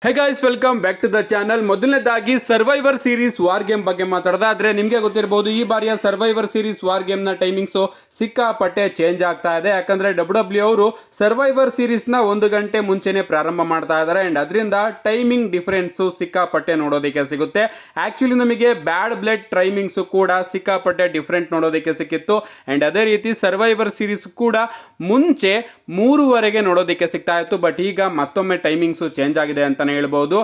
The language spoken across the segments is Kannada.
Hey guys, welcome back to the channel. ಮೊದಲನೇದಾಗಿ ಸರ್ವೈವರ್ ಸೀರೀಸ್ ವಾರ್ ಗೇಮ್ ಬಗ್ಗೆ ಮಾತಾಡೋದಾದ್ರೆ ನಿಮಗೆ ಗೊತ್ತಿರಬಹುದು, ಈ ಬಾರಿಯ ಸರ್ವೈವರ್ ಸೀರೀಸ್ ವಾರ್ ಗೇಮ್ ನ ಟೈಮಿಂಗ್ಸ್ ಸಿಕ್ಕಾಪಟ್ಟೆ ಚೇಂಜ್ ಆಗ್ತಾ ಇದೆ. ಯಾಕಂದ್ರೆ ಡಬ್ಲ್ಯೂ ಅವರು ಸರ್ವೈವರ್ ಸೀರೀಸ್ ನ 1 ಗಂಟೆ ಮುಂಚೆನೆ ಪ್ರಾರಂಭ ಮಾಡ್ತಾ ಇದ್ದಾರೆ ಅಂಡ್ ಅದರಿಂದ ಟೈಮಿಂಗ್ ಡಿಫರೆನ್ಸ್ ಸಿಕ್ಕಾಪಟ್ಟೆ ನೋಡೋದಕ್ಕೆ ಸಿಗುತ್ತೆ. ಆಕ್ಚುಲಿ ನಮಗೆ ಬ್ಯಾಡ್ ಬ್ಲಡ್ ಟೈಮಿಂಗ್ಸ್ ಕೂಡ ಸಿಕ್ಕಾಪಟ್ಟೆ ಡಿಫರೆಂಟ್ ನೋಡೋದಕ್ಕೆ ಸಿಕ್ಕಿತ್ತು ಅಂಡ್ ಅದೇ ರೀತಿ ಸರ್ವೈವರ್ ಸೀರೀಸ್ ಕೂಡ ಮುಂಚೆ 3:30ಗೆ ನೋಡೋದಕ್ಕೆ ಸಿಗ್ತಾ ಇತ್ತು. ಬಟ್ ಈಗ ಮತ್ತೊಮ್ಮೆ ಟೈಮಿಂಗ್ಸ್ ಚೇಂಜ್ ಆಗಿದೆ ಅಂತಾನೆ ಹೇಳ್ಬಹುದು.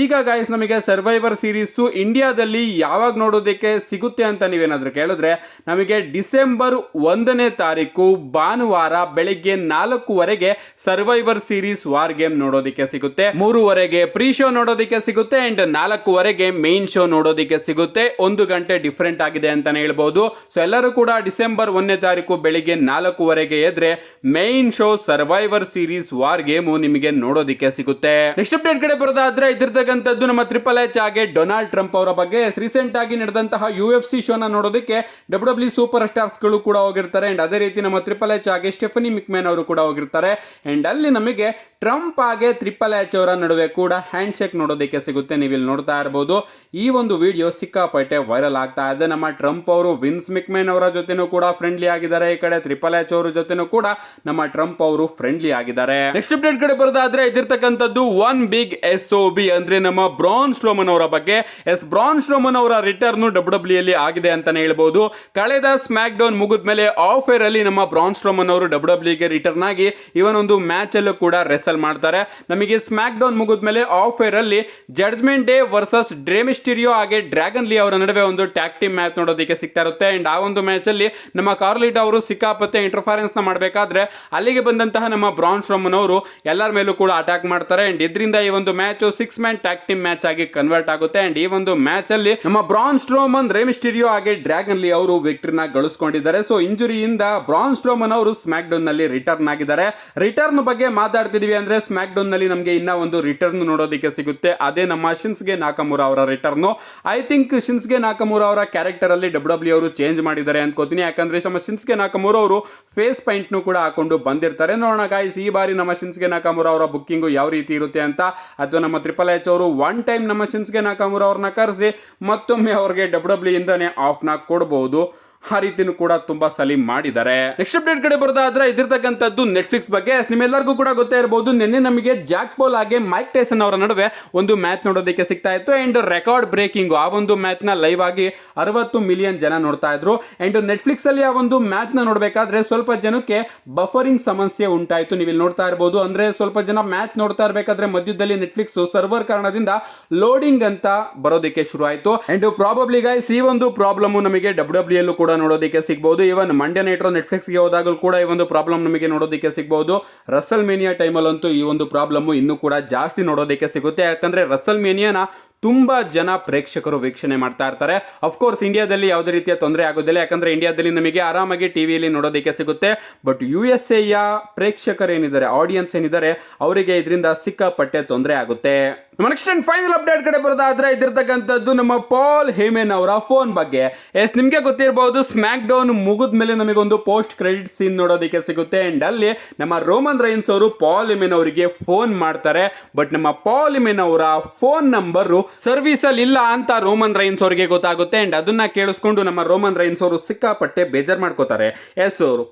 ಈಗ ಗಾಯ್ಸ್, ನಮಗೆ ಸರ್ವೈವರ್ ಸೀರೀಸ್ ಇಂಡಿಯಾದಲ್ಲಿ ಯಾವಾಗ ನೋಡೋದಕ್ಕೆ ಸಿಗುತ್ತೆ ಅಂತ ನೀವೇನಾದ್ರೂ ಕೇಳಿದ್ರೆ, ನಮಗೆ ಡಿಸೆಂಬರ್ 1ನೇ ತಾರೀಕು ಭಾನುವಾರ ಬೆಳಿಗ್ಗೆ 4:00 ಸರ್ವೈವರ್ ಸೀರೀಸ್ ವಾರ್ ಗೇಮ್ ನೋಡೋದಕ್ಕೆ ಸಿಗುತ್ತೆ. 3:30ಗೆ ಪ್ರೀ ಶೋ ನೋಡೋದಕ್ಕೆ ಸಿಗುತ್ತೆ ಅಂಡ್ 4:00 ಮೇನ್ ಶೋ ನೋಡೋದಕ್ಕೆ ಸಿಗುತ್ತೆ. 1 ಗಂಟೆ ಡಿಫರೆಂಟ್ ಆಗಿದೆ ಅಂತಾನೆ ಹೇಳ್ಬಹುದು. ಸೊ ಎಲ್ಲರೂ ಕೂಡ ಡಿಸೆಂಬರ್ 1ನೇ ತಾರೀಕು ಬೆಳಿಗ್ಗೆ 4:00 ಎದ್ರೆ main show Survivor series war Games ನಿಮಗೆ ನೋಡೋದಕ್ಕೆ ಸಿಗುತ್ತೆ. ನೆಕ್ಸ್ಟ್ ಅಪ್ಡೇಟ್ ಕಡೆ ಬರೋದಾದ್ರೆ, ಇದಿರ್ತಕ್ಕಂಥದ್ದು ನಮ್ಮ ಟ್ರಿಪಲ್ ಎಚ್ ಹಾಗೆ ಡೊನಾಲ್ಡ್ ಟ್ರಂಪ್ ಅವರ ಬಗ್ಗೆ. ರೀಸೆಂಟ್ ಆಗಿ ನಡೆದಂತಹ UFC ಶೋನ ನೋಡೋದಕ್ಕೆ WWE ಸೂಪರ್ ಸ್ಟಾರ್ಸ್ ಗಳು ಕೂಡ ಹೋಗಿರ್ತಾರೆ ಅಂಡ್ ಅದೇ ರೀತಿ ನಮ್ಮ ಟ್ರಿಪಲ್ ಎಚ್ ಹಾಗೆ ಸ್ಟೆಫನಿ ಮಿಕ್ಮ್ಯಾನ್ ಅವರು ಕೂಡ ಹೋಗಿರ್ತಾರೆ ಅಂಡ್ ಅಲ್ಲಿ ನಮಗೆ ಟ್ರಂಪ್ ಹಾಗೆ ಟ್ರಿಪಲ್ ಎಚ್ ಅವರ ನಡುವೆ ಕೂಡ ಹ್ಯಾಂಡ್ ಶೇಕ್ ನೋಡೋದಕ್ಕೆ ಸಿಗುತ್ತೆ. ನೀವು ಇಲ್ಲಿ ನೋಡ್ತಾ ಇರಬಹುದು. ಈ ಒಂದು ವಿಡಿಯೋ ಸಿಕ್ಕಾಪಟ್ಟೆ ವೈರಲ್ ಆಗ್ತಾ ಇದೆ. ನಮ್ಮ ಟ್ರಂಪ್ ಅವರು ವಿನ್ಸ್ ಮಿಕ್ಮ್ಯಾನ್ ಅವರ ಜೊತೆನೂ ಕೂಡ ಫ್ರೆಂಡ್ಲಿ ಆಗಿದ್ದಾರೆ. ಈ ಕಡೆ ಟ್ರಿಪಲ್ ಎಚ್ ಅವರ ಜೊತೆನೂ ಕೂಡ ನಮ್ಮ ಟ್ರಂಪ್ ಅವರು ಫ್ರೆಂಡ್ಲಿ ಆಗಿದ್ದಾರೆ. ನೆಕ್ಸ್ಟ್ ಅಪ್ಡೇಟ್ ಕಡೆ ಬರೋದಾದ್ರೆ, ಇದಿರ್ತಕ್ಕಂಥದ್ದು ಒನ್ ಬಿಗ್ SOB ಅಂದ್ರೆ ನಮ್ಮ ಬ್ರಾನ್ ಸ್ಟ್ರೋಮನ್ ಅವರ ಬಗ್ಗೆ. ಬ್ರಾನ್ ಸ್ಟ್ರೋಮನ್ ಅವರ ರಿಟರ್ನ್ WWE ಅಲ್ಲಿ ಆಗಿದೆ ಅಂತಾನೆ ಹೇಳ್ಬಹುದು. ಕಳೆದ ಸ್ಮ್ಯಾಕ್ ಡೌನ್ ಮುಗಿದ ಮೇಲೆ ಆಫ್ ಏರ್ ಅಲ್ಲಿ ನಮ್ಮ ಬ್ರಾನ್ ಸ್ಟ್ರೋಮನ್ ಅವರು WWE ಗೆ ರಿಟರ್ನ್ ಆಗಿ ಇವನೊಂದು ಮ್ಯಾಚ್ ಅಲ್ಲೂ ಕೂಡ ರೆಸಲ್ ಮಾಡ್ತಾರೆ. ನಮಗೆ ಸ್ಮ್ಯಾಕ್ ಡೌನ್ ಮುಗಿದ ಮೇಲೆ ಆಫ್ ಏರ್ ಅಲ್ಲಿ judgment day versus Rey Mysterio ಹಾಗೆ ಡ್ರ್ಯಾಗನ್ ಲೀ ಅವರ ನಡುವೆ ಒಂದು ಟ್ಯಾಗ್ ಟೀಮ್ ಮ್ಯಾಚ್ ನೋಡೋದಕ್ಕೆ ಸಿಗ್ತಾ ಇರುತ್ತೆ ಅಂಡ್ ಆ ಒಂದು ಮ್ಯಾಚ್ ಅಲ್ಲಿ ನಮ್ಮ ಕಾರ್ಲಿಟಾ ಅವರು ಸಿಕ್ಕಾಪತ್ತೆ ಇಂಟರ್ಫರೆನ್ಸ್ ನ ಮಾಡಬೇಕಾದ್ರೆ ಅಲ್ಲಿಗೆ ಬಂದಂತಹ ನಮ್ಮ ಬ್ರಾನ್ ಸ್ಟ್ರೋಮನ್ ಅವರು ಎಲ್ಲರ ಮೇಲೂ ಕೂಡ ಅಟ್ಯಾಕ್ ಮಾಡ್ತಾರೆ ಅಂಡ್ ಇದರಿಂದ ಈ ಒಂದು match 6 man tag team match ಆಗಿ ಕನ್ವರ್ಟ್ ಆಗುತ್ತೆ ಅಂಡ್ ಈ ಒಂದು ಮ್ಯಾಚ್ ಅಲ್ಲಿ ನಮ್ಮ ಬ್ರಾನ್ ಸ್ಟ್ರೋಮನ್, ರೇ ಮಿಸ್ಟೀರಿಯೋ ಹಾಗೆ ಡ್ರ್ಯಾಗನ್ ಲೀ ಅವರು ವಿಕ್ಟರಿನ ಗಳಿಸಿಕೊಂಡಿದ್ದಾರೆ. ಸೊ ಇಂಜುರಿಯಿಂದ ಬ್ರಾನ್ ಸ್ಟ್ರೋಮನ್ ಅವರು ಸ್ಮ್ಯಾಕ್ ಡೌನ್ ನಲ್ಲಿ ರಿಟರ್ನ್ ಆಗಿದ್ದಾರೆ. ರಿಟರ್ನ್ ಬಗ್ಗೆ ಮಾತಾಡ್ತಿದೀವಿ ಅಂದ್ರೆ ಸ್ಮ್ಯಾಕ್ ಡೌನ್ ನಲ್ಲಿ ನಮಗೆ ಇನ್ನ ಒಂದು ರಿಟರ್ನ್ ನೋಡೋದಕ್ಕೆ ಸಿಗುತ್ತೆ. ಅದೇ ನಮ್ಮ ಶಿನ್ಸ್ಗೆ ನಾಕಮುರಾ ಅವರ ರಿಟರ್ನ್. ಐ ಥಿಂಕ್ ಶಿನ್ಸ್ಗೆ ನಾಕಮುರಾ ಅವರ ಕ್ಯಾರೆಕ್ಟರ್ ಅಲ್ಲಿ WWE ಅವರು ಚೇಂಜ್ ಮಾಡಿದ್ದಾರೆ ಅನ್ಕೋತೀನಿ. ಯಾಕಂದ್ರೆ ನಮ್ಮ ಶಿನ್ಸ್ಗೆ ನಾಕಮುರಾ ಅವರು ಫೇಸ್ ಪೈಂಟ್ ನು ಕೂಡ ಹಾಕೊಂಡು ಬಂದಿರ್ತಾರೆ. ನೋಡೋಣ ಗಾಯ್ಸ್, ಈ ಬಾರಿ ನಮ್ಮ ಶಿನ್ಸ್ಗೆ ನಾಕಮುರಾ ಅವರ ಬುಕ್ಕಿಂಗ್ ಯಾವ ರೀತಿ ಇರುತ್ತೆ ಅಂತ, ಅಥವಾ ನಮ್ಮ ಟ್ರಿಪಲ್ ಎಚ್ ಅವರು ಒನ್ ಟೈಮ್ ನಮ್ಮ ಶಿನ್ಸ್ಗೆ ನಾಕಮುರಾ ಅವ್ರನ್ನ ಕರೆಸಿ ಮತ್ತೊಮ್ಮೆ ಅವ್ರಿಗೆ WWE ಇಂದಾನೆ ಆಫ್ ನ ಕೊಡಬಹುದು. ಆ ರೀತಿನೂ ಕೂಡ ತುಂಬಾ ಸಲಿ ಮಾಡಿದ್ದಾರೆ. ನೆಕ್ಸ್ಟ್ ಅಪ್ಡೇಟ್ ಕಡೆ ಬರೋದಾದ್ರೆ, ಇದಿರ್ತಕ್ಕಂಥದ್ದು ನೆಟ್ಫ್ಲಿಕ್ಸ್ ಬಗ್ಗೆ. ನಿಮ್ಮೆಲ್ಲರಿಗೂ ಕೂಡ ಗೊತ್ತೇ ಇರಬಹುದು, ನಿನ್ನೆ ನಮಗೆ ಜಾಕ್ ಪೌಲ್ ಹಾಗೆ ಮೈಕ್ ಟೈಸನ್ ಅವರ ನಡುವೆ ಒಂದು ಮ್ಯಾಚ್ ನೋಡೋದಕ್ಕೆ ಸಿಗ್ತಾ ಇತ್ತು ಅಂಡ್ ರೆಕಾರ್ಡ್ ಬ್ರೇಕಿಂಗ್ ಆ ಒಂದು ಮ್ಯಾಚ್ ನ ಲೈವ್ ಆಗಿ 60 ಮಿಲಿಯನ್ ಜನ ನೋಡ್ತಾ ಇದ್ರು ಅಂಡ್ ನೆಟ್ಫ್ಲಿಕ್ಸ್ ಅಲ್ಲಿ ಆ ಒಂದು ಮ್ಯಾಚ್ ನ ನೋಡ್ಬೇಕಾದ್ರೆ ಸ್ವಲ್ಪ ಜನಕ್ಕೆ ಬಫರಿಂಗ್ ಸಮಸ್ಯೆ ಉಂಟಾಯ್ತು. ನೀವು ಇಲ್ಲಿ ನೋಡ್ತಾ ಇರಬಹುದು. ಅಂದ್ರೆ ಸ್ವಲ್ಪ ಜನ ಮ್ಯಾಚ್ ನೋಡ್ತಾ ಇರಬೇಕಾದ್ರೆ ಮಧ್ಯದಲ್ಲಿ ನೆಟ್ಫ್ಲಿಕ್ಸ್ ಸರ್ವರ್ ಕಾರಣದಿಂದ ಲೋಡಿಂಗ್ ಅಂತ ಬರೋದಕ್ಕೆ ಶುರು ಆಯ್ತು ಅಂಡ್ ಪ್ರಾಬಬ್ಲಿ ಗೈಸ್ ಈ ಒಂದು ಪ್ರಾಬ್ಲಮ್ ನಮಗೆ WWE ಅಲ್ಲೂ ಕೂಡ ನೋಡೋದಕ್ಕೆ ಸಿಗಬಹುದು. ಇವನ್ ಮಂಡ್ಯ ನೈಟ್ರೋ ನೆಟ್ಫ್ಲಿಕ್ಸ್ ಗೆ ಹೋದಾಗಲೂ ಕೂಡ ಈ ಒಂದು ಪ್ರಾಬ್ಲಮ್ ನಮಗೆ ನೋಡೋದಕ್ಕೆ ಸಿಗಬಹುದು. ರಸಲ್ ಮೇನಿಯಾ ಟೈಮಲ್ಲಂತೂ ಈ ಒಂದು ಪ್ರಾಬ್ಲಮ್ ಇನ್ನೂ ಕೂಡ ಜಾಸ್ತಿ ನೋಡೋದಕ್ಕೆ ಸಿಗುತ್ತೆ. ಯಾಕಂದ್ರೆ ರಸಲ್ ಮೇನಿಯಾನ ತುಂಬಾ ಜನ ಪ್ರೇಕ್ಷಕರು ವೀಕ್ಷಣೆ ಮಾಡ್ತಾ ಇರ್ತಾರೆ. ಅಫ್ಕೋರ್ಸ್ ಇಂಡಿಯಾದಲ್ಲಿ ಯಾವುದೇ ರೀತಿಯ ತೊಂದರೆ ಆಗೋದಿಲ್ಲ, ಯಾಕಂದ್ರೆ ಇಂಡಿಯಾದಲ್ಲಿ ನಮಗೆ ಆರಾಮಾಗಿ ಟಿವಿಯಲ್ಲಿ ನೋಡೋದಕ್ಕೆ ಸಿಗುತ್ತೆ. ಬಟ್ USA ಯ ಪ್ರೇಕ್ಷಕರು ಏನಿದ್ದಾರೆ, ಆಡಿಯನ್ಸ್ ಏನಿದ್ದಾರೆ, ಅವರಿಗೆ ಇದರಿಂದ ಸಿಕ್ಕಾಪಟ್ಟೆ ತೊಂದರೆ ಆಗುತ್ತೆ. ನೆಕ್ಸ್ಟ್ ಅಂಡ್ ಫೈನಲ್ ಅಪ್ಡೇಟ್ ಕಡೆ ಬರೋದಾದ್ರೆ, ಇದಿರ್ತಕ್ಕಂಥದ್ದು ನಮ್ಮ ಪಾಲ್ ಹೇಮನ್ ಅವರ ಫೋನ್ ಬಗ್ಗೆ. ನಿಮ್ಗೆ ಗೊತ್ತಿರಬಹುದು, ಸ್ಮ್ಯಾಕ್ ಡೌನ್ ಮುಗಿದ ಮೇಲೆ ನಮಗೆ ಒಂದು ಪೋಸ್ಟ್ ಕ್ರೆಡಿಟ್ ಸೀನ್ ನೋಡೋದಕ್ಕೆ ಸಿಗುತ್ತೆ ಅಂಡ್ ಅಲ್ಲಿ ನಮ್ಮ ರೋಮನ್ ರೈನ್ಸ್ ಅವರು ಪಾಲ್ ಹೇಮನ್ ಅವರಿಗೆ ಫೋನ್ ಮಾಡ್ತಾರೆ. ಬಟ್ ನಮ್ಮ ಪಾಲ್ ಹೇಮನ್ ಅವರ ಫೋನ್ ನಂಬರ್ ಸರ್ವಿಸ್ ಅಲ್ಲಿ ಇಲ್ಲ ಅಂತ ರೋಮನ್ ರೈನ್ಸ್ ಅವರಿಗೆ ಗೊತ್ತಾಗುತ್ತೆ ಅಂಡ್ ಅದನ್ನ ಕೇಳಿಸ್ಕೊಂಡು ನಮ್ಮ ರೋಮನ್ ರೈನ್ಸ್ ಅವರು ಸಿಕ್ಕಾಪಟ್ಟೆ ಬೇಜಾರ್ ಮಾಡ್ಕೋತಾರೆ.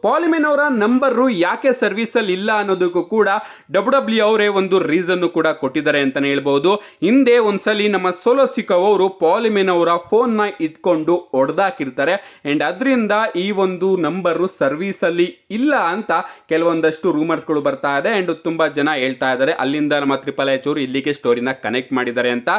ಪಾಲ್ ಹೇಮನ್ ಅವರ ನಂಬರ್ ಯಾಕೆ ಸರ್ವಿಸ್ ಅಲ್ಲಿ ಇಲ್ಲ ಅನ್ನೋದಕ್ಕೂ ಕೂಡ WWE ಅವರೇ ಒಂದು ರೀಸನ್ ಕೂಡ ಕೊಟ್ಟಿದ್ದಾರೆ ಅಂತಾನೆ ಹೇಳ್ಬಹುದು. ಹಿಂದೆ ಒಂದ್ಸಲಿ ನಮ್ಮ ಸೋಲೋ ಸಿಕೋ ಅವರು ಪಾಲ್ ಹೇಮನ್ ಅವರ ಫೋನ್ ನ ಇಟ್ಕೊಂಡು ಹೊಡೆದಾಕಿರ್ತಾರೆ ಅಂಡ್ ಅದರಿಂದ ಈ ಒಂದು ನಂಬರ್ ಸರ್ವಿಸ್ ಅಲ್ಲಿ ಇಲ್ಲ ಅಂತ ಕೆಲವೊಂದಷ್ಟು ರೂಮರ್ಸ್ ಗಳು ಬರ್ತಾ ಇದೆ ಅಂಡ್ ತುಂಬಾ ಜನ ಹೇಳ್ತಾ ಇದ್ದಾರೆ. ಅಲ್ಲಿಂದ ನಮ್ಮ ಟ್ರಿಪಲ್ ಎಚ್ ಅವರು ಇಲ್ಲಿಗೆ ಸ್ಟೋರಿನ ಕನೆಕ್ಟ್ ಮಾಡಿದ್ದಾರೆ ಅಂತ.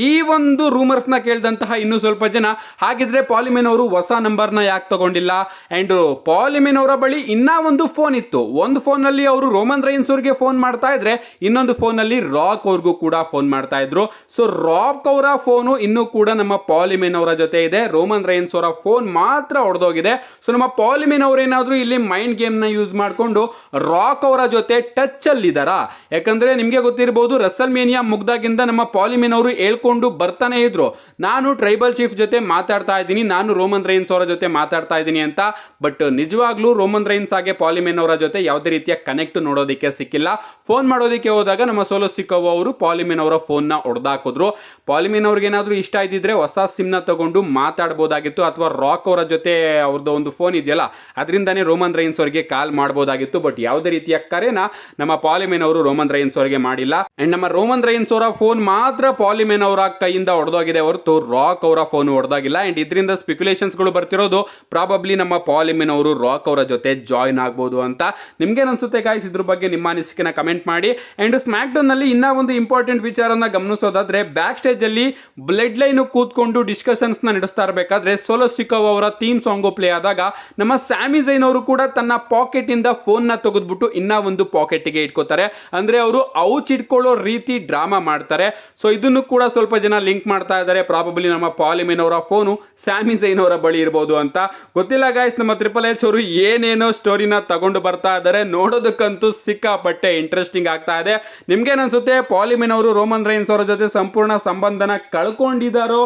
ಈ ಒಂದು ರೂಮರ್ಸ್ ನ ಕೇಳಿದಂತಹ ಇನ್ನು ಸ್ವಲ್ಪ ಜನ, ಹಾಗಿದ್ರೆ ಪಾಲ್ ಹೇಮನ್ ಅವರು ಹೊಸ ನಂಬರ್ ನ ಯಾಕೆ ತಗೊಂಡಿಲ್ಲ ಅಂಡ್ ಪಾಲ್ ಹೇಮನ್ ಅವರ ಬಳಿ ಇನ್ನ ಒಂದು ಫೋನ್ ಇತ್ತು. ಒಂದು ಫೋನ್ ನಲ್ಲಿ ಅವರು ರೋಮನ್ ರೈನ್ಸ್ ಅವರಿಗೆ ಫೋನ್ ಮಾಡ್ತಾ ಇದ್ರೆ ಇನ್ನೊಂದು ಫೋನ್ ನಲ್ಲಿ ರಾಕ್ ಅವ್ರಿಗೂ ಕೂಡ ಫೋನ್ ಮಾಡ್ತಾ ಇದ್ರು. ಸೊ ರಾಕ್ ಅವರ ಫೋನು ಇನ್ನೂ ಕೂಡ ನಮ್ಮ ಪಾಲ್ ಹೇಮನ್ ಅವರ ಜೊತೆ ಇದೆ. ರೋಮನ್ ರೈನ್ಸ್ ಅವರ ಫೋನ್ ಮಾತ್ರ ಹೊಡೆದೋಗಿದೆ. ಸೊ ನಮ್ಮ ಪಾಲ್ ಹೇಮನ್ ಅವರು ಏನಾದ್ರು ಇಲ್ಲಿ ಮೈಂಡ್ ಗೇಮ್ ನ ಯೂಸ್ ಮಾಡಿಕೊಂಡು ರಾಕ್ ಅವರ ಜೊತೆ ಟಚ್ ಅಲ್ಲಿ ಇದಾರಾ? ಯಾಕಂದ್ರೆ ನಿಮ್ಗೆ ಗೊತ್ತಿರಬಹುದು, ರಸಲ್ ಮೇನಿಯಾ ಮುಗ್ದಾಗಿಂದ ನಮ್ಮ ಪಾಲ್ ಹೇಮನ್ ಅವರು ಹೇಳ್ಕೊಂಡು ಬರ್ತಾನೆ ಇದ್ರು, ನಾನು ಟ್ರೈಬಲ್ ಚೀಫ್ ಜೊತೆ ಮಾತಾಡ್ತಾ ಇದ್ದೀನಿ, ನಾನು ರೋಮನ್ ರೈನ್ಸ್ ಅವರ ಜೊತೆ ಮಾತಾಡ್ತಾ ಇದ್ದೀನಿ ಅಂತ. ಬಟ್ ನಿಜವಾಗ್ಲೂ ರೋಮನ್ ರೈನ್ಸ್ ಹಾಗೆ ಪಾಲಿಮೆನ್ ಅವರ ಜೊತೆ ಯಾವುದೇ ರೀತಿಯ ಕನೆಕ್ಟ್ ನೋಡೋದಕ್ಕೆ ಸಿಕ್ಕಿಲ್ಲ. ಫೋನ್ ಮಾಡೋದಕ್ಕೆ ಹೋದಾಗ ನಮ್ಮ ಸೋಲೋ ಸಿಕೋವಾ ಅವರು ಪಾಲಿಮೆನ್ ಅವರ ಫೋನ್ನ ಹೊಡೆದಾಕಿದ್ರು. ಪಾಲಿಮೆನ್ ಅವ್ರಿಗೆ ಏನಾದರೂ ಇಷ್ಟ ಇದ್ದಿದ್ರೆ ಹೊಸ ಸಿಮ್ನ ತಗೊಂಡು ಮಾತಾಡ್ಬೋದಾಗಿತ್ತು, ಅಥವಾ ರಾಕ್ ಅವರ ಜೊತೆ ಅವ್ರದ್ದು ಒಂದು ಫೋನ್ ಇದೆಯಲ್ಲ ಅದರಿಂದಾನೇ ರೋಮನ್ ರೈನ್ಸ್ ಅವರಿಗೆ ಕಾಲ್ ಮಾಡ್ಬೋದಾಗಿತ್ತು. ಬಟ್ ಯಾವುದೇ ರೀತಿಯ ಕರೆನ ನಮ್ಮ ಪಾಲಿಮೆನ್ ಅವರು ರೋಮನ್ ರೈನ್ಸ್ ಅವರಿಗೆ ಮಾಡಿಲ್ಲ. ಅಂಡ್ ನಮ್ಮ ರೋಮನ್ ರೈನ್ಸ್ ಅವರ ಫೋನ್ ಮಾತ್ರ ಪಾಲಿಮೆನ್ ಅವರ ಕೈಯಿಂದ ಹೊಡೆದೋಗಿದೆ ಹೊರತು ರಾಕ್ ಅವರ ಫೋನ್ ಹೊಡೆದಾಗಿಲ್ಲ. ಅಂಡ್ ಇದರಿಂದ ಸ್ಪೆಕ್ಯುಲೇಷನ್ಸ್ ಗಳು ಬರ್ತಿರೋದು ಪ್ರಾಬಬ್ಲಿ ನಮ್ಮ ಪಾಲಿಮೆನ್ ಅವರು ರಾಕ್ ಅವರ ಜೊತೆ ಜಾಯಿನ್ ಆಗ್ಬೋದು ಅಂತ. ನಿಮ್ಗೇನು ಅನ್ಸುತ್ತೆ ಗಾಯ್ಸ್, ಇದ್ರ ಬಗ್ಗೆ ನಿಮ್ಮ ಅನಿಸಿಕೆನ ಕಮೆಂಟ್ ಮಾಡಿ. ಅಂಡ್ ಸ್ಮ್ಯಾಕ್ ಡೌನ್ ನಲ್ಲಿ ಇನ್ನೂ ಒಂದು ಇಂಪಾರ್ಟೆಂಟ್ ವಿಚಾರನ ಗಮನಿಸೋದಾದ್ರೆ, ಬ್ಯಾಕ್ ಸ್ಟೇಜ್ ಅಲ್ಲಿ ಬ್ಲಡ್ ಲೈನ್ ಕೂತ್ಕೊಂಡು ಡಿಸ್ಕಷನ್ಸ್ ನಡೆಸ್ತಾ ಇರಬೇಕಾದ್ರೆ ಸೋಲೋ ಸಿಕೋವಾ ಅವರ ಥೀಮ್ ಸಾಂಗ್ ಪ್ಲೇ ಆದಾಗ ನಮ್ಮ ಸ್ಯಾಮಿ ಝೈನ್ ಅವರು ಕೂಡ ತನ್ನ ಪಾಕೆಟ್ ಇಂದ ಫೋನ್ ನ ತೆಗೆದ್ಬಿಟ್ಟು ಇನ್ನ ಒಂದು ಪಾಕೆಟ್ ಗೆ ಇಟ್ಕೋತಾರೆ. ಅಂದ್ರೆ ಅವರು ಔಚ್ ಇಟ್ಕೊಳ್ಳೋ ರೀತಿ ಡ್ರಾಮಾ ಮಾಡ್ತಾರೆ. ಸೊ ಇದನ್ನು ಕೂಡ ಸ್ವಲ್ಪ ಜನ ಲಿಂಕ್ ಮಾಡ್ತಾ ಇದ್ದಾರೆ, ಪ್ರಾಬಬ್ಲಿ ನಮ್ಮ ಪಾಲಿಮೆನ್ ಅವರ ಫೋನು ಸ್ಯಾಮಿ ಝೈನ್ ಅವರ ಬಳಿ ಇರಬಹುದು ಅಂತ. ಗೊತ್ತಿಲ್ಲ ಗಾಯ್ಸ್, ನಮ್ಮ ಟ್ರಿಪಲ್ ಎಚ್ ಅವರು ಏನೇನೋ ಸ್ಟೋರಿನ ತಗೊಂಡು ಬರ್ತಾ ಇದ್ದಾರೆ, ನೋಡೋದಕ್ಕಂತೂ ಸಿಕ್ಕಾಪಟ್ಟೆ ಇಂಟ್ರೆಸ್ಟಿಂಗ್ ಆಗ್ತಾ ಇದೆ. ನಿಮ್ಗೇನ್ ಅನ್ಸುತ್ತೆ, ಪಾಲಿಮೆನ್ ಅವರು ರೋಮನ್ ರೈನ್ಸ್ ಅವರ ಜೊತೆ ಸಂಪೂರ್ಣ ಸಂಬಂಧನ ಕಳ್ಕೊಂಡಿದ್ದಾರೋ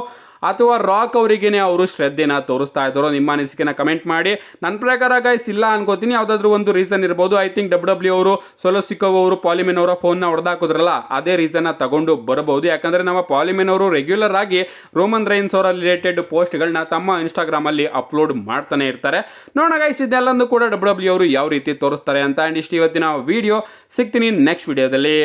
ಅಥವಾ ರಾಕ್ ಅವರಿಗೇನೆ ಅವರು ಶ್ರದ್ಧೆನ ತೋರಿಸ್ತಾ ಇದ್ದಾರೋ? ನಿಮ್ಮ ಅನಿಸಿಕೆನ ಕಮೆಂಟ್ ಮಾಡಿ. ನನ್ನ ಪ್ರಕಾರ ಗೈಸ್ ಇಲ್ಲ ಅನ್ಕೋತೀನಿ, ಯಾವುದಾದ್ರೂ ಒಂದು ರೀಸನ್ ಇರ್ಬೋದು. ಐ ಥಿಂಕ್ ಡಬ್ಲ್ಯೂ ಅವರು ಸೋಲೋ ಸಿಕೋವಾ ಅವರು ಪಾಲಿಮೆನ್ ಅವರ ಫೋನ್ನ ಹೊಡೆದಾಕಿದ್ರಲ್ಲ ಅದೇ ರೀಸನ್ನ ತಗೊಂಡು ಬರಬಹುದು. ಯಾಕಂದ್ರೆ ನಮ್ಮ ಪಾಲಿಮೆನ್ ಅವರು ರೆಗ್ಯುಲರ್ ಆಗಿ ರೋಮನ್ ರೈನ್ಸ್ ಅವರ ರಿಲೇಟೆಡ್ ಪೋಸ್ಟ್ಗಳನ್ನ ತಮ್ಮ ಇನ್ಸ್ಟಾಗ್ರಾಮ್ ಅಲ್ಲಿ ಅಪ್ಲೋಡ್ ಮಾಡ್ತಾನೆ ಇರ್ತಾರೆ. ನೋಡೋಣ ಗೈಸ್ ಇದೆಲ್ಲಂದು ಕೂಡ ಡಬ್ಲ್ಯೂ ಅವರು ಯಾವ ರೀತಿ ತೋರಿಸ್ತಾರೆ ಅಂತ. ಅಂಡ್ ಇಷ್ಟು ಇವತ್ತಿನ ವಿಡಿಯೋ. ಸಿಗ್ತೀನಿ ನೆಕ್ಸ್ಟ್ ವಿಡಿಯೋದಲ್ಲಿ.